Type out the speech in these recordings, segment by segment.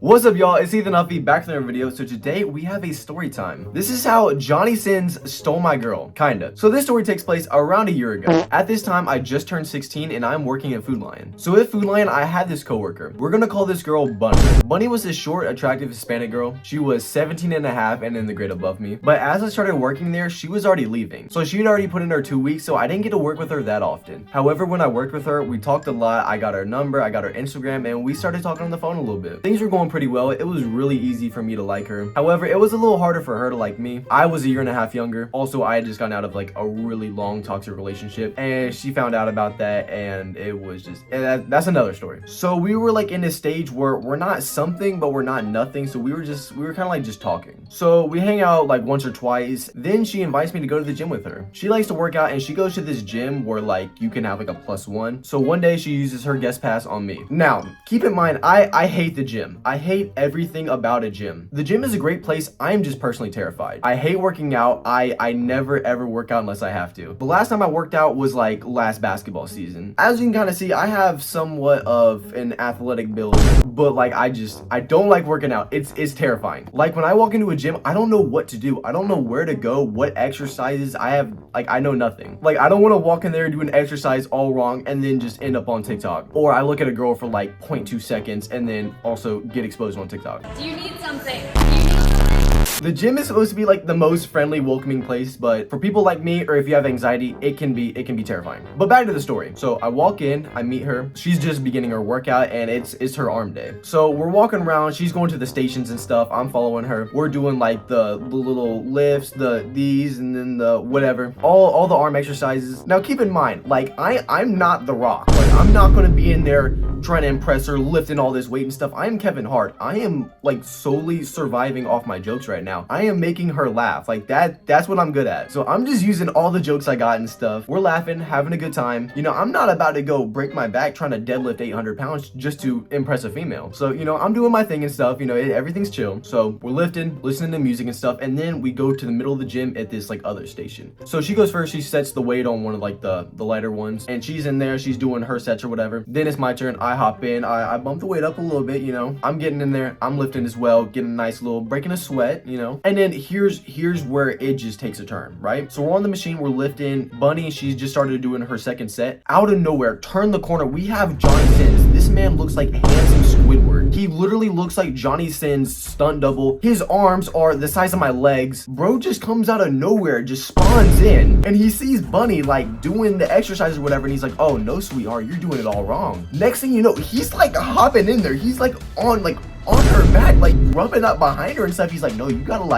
What's up, y'all? It's Ethan Huffy back to another video. So today we have a story time. This is how Johnny Sins stole my girl, kinda. So this story takes place around a year ago. At this time, I just turned 16 and I'm working at Food Lion. So at Food Lion, I had this coworker. We're gonna call this girl Bunny. Bunny was this short, attractive Hispanic girl. She was 17 and a half and in the grade above me. But as I started working there, she was already leaving. So she had already put in her 2 weeks, so I didn't get to work with her that often. However, when I worked with her, we talked a lot. I got her number, I got her Instagram, and we started talking on the phone a little bit. Things were going pretty well. It was really easy for me to like her. However, it was a little harder for her to like me. I was a year and a half younger. Also, I had just gotten out of like a really long toxic relationship, and she found out about that, and it was just, that's another story. So we were like in this stage where we're not something, but we're not nothing. So we were kind of like just talking. So we hang out like once or twice. Then she invites me to go to the gym with her. She likes to work out, and she goes to this gym where like you can have like a +1. So one day she uses her guest pass on me. Now, keep in mind, I hate the gym. I hate everything about a gym. The gym is a great place. I am just personally terrified. I hate working out. I never ever work out unless I have to. The last time I worked out was like last basketball season. As you can kind of see, I have somewhat of an athletic build, but like I don't like working out. It's terrifying. Like when I walk into a gym, I don't know what to do. I don't know where to go, what exercises I have. Like I know nothing. Like I don't want to walk in there and do an exercise all wrong and then just end up on TikTok. Or I look at a girl for like 0.2 seconds and then also get exposed on TikTok. Do you need something? Do you need something? The gym is supposed to be like the most friendly, welcoming place, but for people like me, or if you have anxiety, it can be terrifying. But back to the story. So I walk in, I meet her. She's just beginning her workout, and it's her arm day. So we're walking around. She's going to the stations and stuff. I'm following her. We're doing like the little lifts, these, and then the whatever, all the arm exercises. Now keep in mind, like I'm not The Rock. Like I'm not gonna be in there trying to impress her, lifting all this weight and stuff. I am Kevin Hart. I am like solely surviving off my jokes right now. I am making her laugh. Like that's what I'm good at. So I'm just using all the jokes I got and stuff. We're laughing, having a good time. You know, I'm not about to go break my back trying to deadlift 800 pounds just to impress a female. So, you know, I'm doing my thing and stuff. You know, everything's chill. So we're lifting, listening to music and stuff. And then we go to the middle of the gym at this like other station. So she goes first. She sets the weight on one of like the lighter ones. And she's in there. She's doing her sets or whatever. Then it's my turn. I hop in. I bump the weight up a little bit, you know. I'm getting in there. I'm lifting as well. Getting a nice little, breaking a sweat, you know. And then here's where it just takes a turn, right? So we're on the machine. We're lifting. Bunny, she's just started doing her second set. Out of nowhere, turn the corner. We have Johnny Sins. This man looks like handsome Squidward. He literally looks like Johnny Sins' stunt double. His arms are the size of my legs. Bro just comes out of nowhere, just spawns in, and he sees Bunny like doing the exercise or whatever, and he's like, oh no, sweetheart, you're doing it all wrong. Next thing you know, he's like hopping in there. He's like on her back, like rubbing up behind her and stuff. He's like, no, you gotta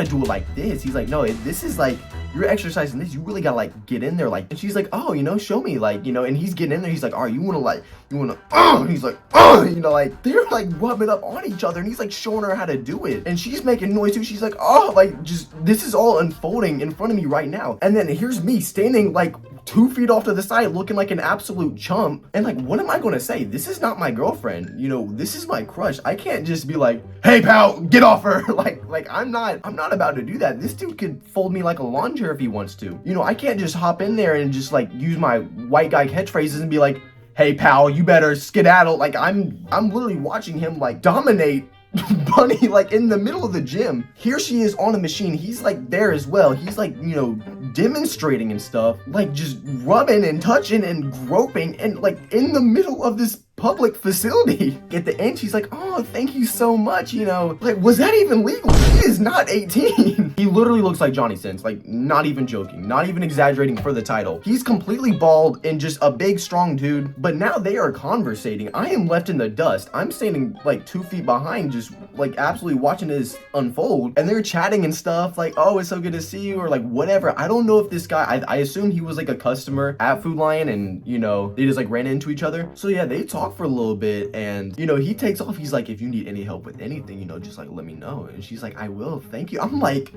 do it like this. He's like, no, this is like, you're exercising this, you really gotta like get in there, like. And she's like, oh, you know, show me, like, you know. And he's getting in there. He's like, all right, you wanna and he's like, you know, like they're like rubbing up on each other, and he's like showing her how to do it, and she's making noise too. She's like, oh, like just this is all unfolding in front of me right now. And then here's me standing like 2 feet off to the side looking like an absolute chump. And like, what am I gonna say? This is not my girlfriend, you know, this is my crush. I can't just be like, hey pal, get off her. like I'm not about to do that. This dude could fold me like a lawn chair if he wants to. You know, I can't just hop in there and just like use my white guy catchphrases and be like, hey pal, you better skedaddle. Like I'm literally watching him like dominate Bunny like in the middle of the gym. Here she is on a machine. He's like there as well. He's like, you know, demonstrating and stuff, like just rubbing and touching and groping and like in the middle of this public facility. At the end, she's like, oh, thank you so much, you know. Like, was that even legal? She is not 18. He literally looks like Johnny Sins, like not even joking, not even exaggerating for the title. He's completely bald and just a big, strong dude. But now they are conversating. I am left in the dust. I'm standing like 2 feet behind, just like absolutely watching this unfold. And they're chatting and stuff like, oh, it's so good to see you, or like whatever. I don't know if this guy, I assume he was like a customer at Food Lion, and you know, they just like ran into each other. So yeah, they talk for a little bit, and you know, he takes off. He's like, if you need any help with anything, you know, just like let me know. And she's like, I will, thank you. I'm like,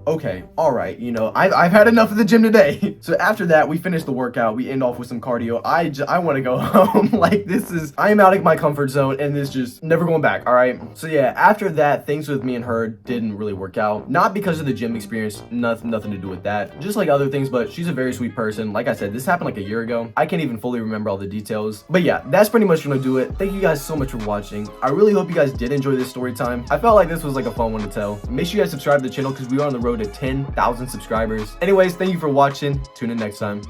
okay, all right, you know, I've had enough of the gym today. So after that, we finish the workout. We end off with some cardio. I want to go home. Like, I am out of my comfort zone, and this just never going back. All right. So yeah, after that, things with me and her didn't really work out. Not because of the gym experience. Nothing to do with that. Just like other things. But she's a very sweet person. Like I said, this happened like a year ago. I can't even fully remember all the details. But yeah, that's pretty much gonna do it. Thank you guys so much for watching. I really hope you guys did enjoy this story time. I felt like this was like a fun one to tell. Make sure you guys subscribe to the channel because we are on the road to 10,000 subscribers. Anyways, thank you for watching. Tune in next time.